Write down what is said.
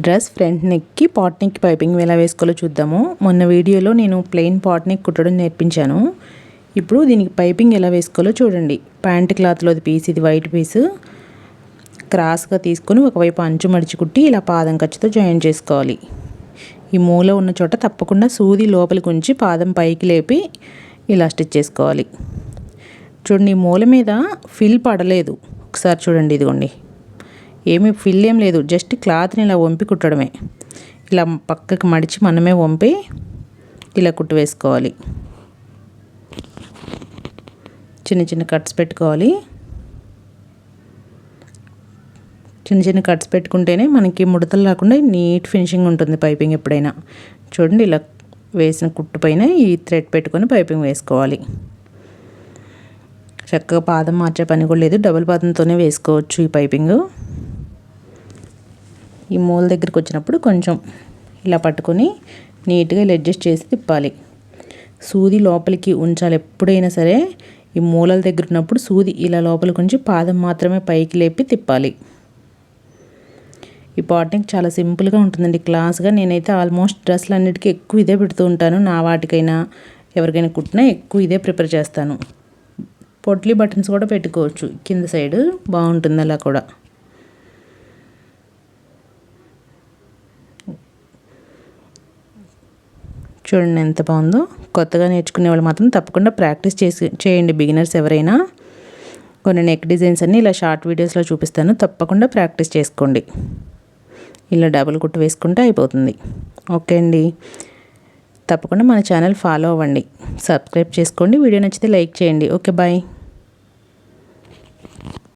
Dress front నెక్కి pot neck piping ఎలా వేసుకోవాలో చూద్దాము. మొన్న వీడియోలో నేను ప్లెయిన్ పాట్ నెక్ కుట్టడం నేర్పించాను. ఇప్పుడు దీనికి పైపింగ్ ఎలా వేసుకోవాలో చూడండి. ప్యాంట్ క్లాత్లోది పీస్, ఇది వైట్ పీస్ క్రాస్గా తీసుకొని ఒకవైపు అంచు మడిచి కుట్టి ఇలా పాదం ఖర్చుతో జాయిన్ చేసుకోవాలి. ఈ మూల ఉన్న చోట తప్పకుండా సూది లోపలికి ఉంచి పాదం పైకి లేపి ఇలా స్టిచ్ చేసుకోవాలి. చూడండి, ఈ మూల మీద ఫిల్ పడలేదు. ఒకసారి చూడండి, ఇదిగోండి, ఏమీ ఫిల్ ఏం లేదు, జస్ట్ క్లాత్ని ఇలా వంపి కుట్టడమే. ఇలా పక్కకి మడిచి మనమే వంపి ఇలా కుట్టు వేసుకోవాలి. చిన్న చిన్న కట్స్ పెట్టుకోవాలి. చిన్న చిన్న కట్స్ పెట్టుకుంటేనే మనకి ముడతలు రాకుండా నీట్ ఫినిషింగ్ ఉంటుంది పైపింగ్ ఎప్పుడైనా. చూడండి, ఇలా వేసిన కుట్టు పైన ఈ థ్రెడ్ పెట్టుకొని పైపింగ్ వేసుకోవాలి. చక్కగా పాదం మార్చే పని కూడా లేదు, డబుల్ పాదంతోనే వేసుకోవచ్చు ఈ పైపింగ్. ఈ మూల దగ్గరికి వచ్చినప్పుడు కొంచెం ఇలా పట్టుకొని నీట్గా ఇలా అడ్జస్ట్ చేసి తిప్పాలి. సూది లోపలికి ఉంచాలి ఎప్పుడైనా సరే. ఈ మూలల దగ్గర ఉన్నప్పుడు సూది ఇలా లోపలికి ఉంచి పాదం మాత్రమే పైకి లేపి తిప్పాలి. ఈ పాట్ నెక్ చాలా సింపుల్గా ఉంటుందండి, క్లాస్గా. నేనైతే ఆల్మోస్ట్ డ్రెస్సులన్నిటికీ ఎక్కువ ఇదే పెడుతూ ఉంటాను. నా వాటికైనా ఎవరికైనా కుట్టినా ఎక్కువ ఇదే ప్రిపేర్ చేస్తాను. పొట్లీ బటన్స్ కూడా పెట్టుకోవచ్చు కింద సైడ్, బాగుంటుంది అలా కూడా. చూడండి ఎంత బాగుందో. కొత్తగా నేర్చుకునే వాళ్ళు మాత్రం తప్పకుండా ప్రాక్టీస్ చేయండి, బిగినర్స్ ఎవరైనా. కొన్ని నెక్ డిజైన్స్ అన్నీ ఇలా షార్ట్ వీడియోస్లో చూపిస్తాను, తప్పకుండా ప్రాక్టీస్ చేసుకోండి. ఇలా డబుల్ కుట్టు వేసుకుంటే అయిపోతుంది. ఓకే అండి, తప్పకుండా మన ఛానల్ ఫాలో అవ్వండి, సబ్స్క్రైబ్ చేసుకోండి. వీడియో నచ్చితే లైక్ చేయండి. Okay, bye.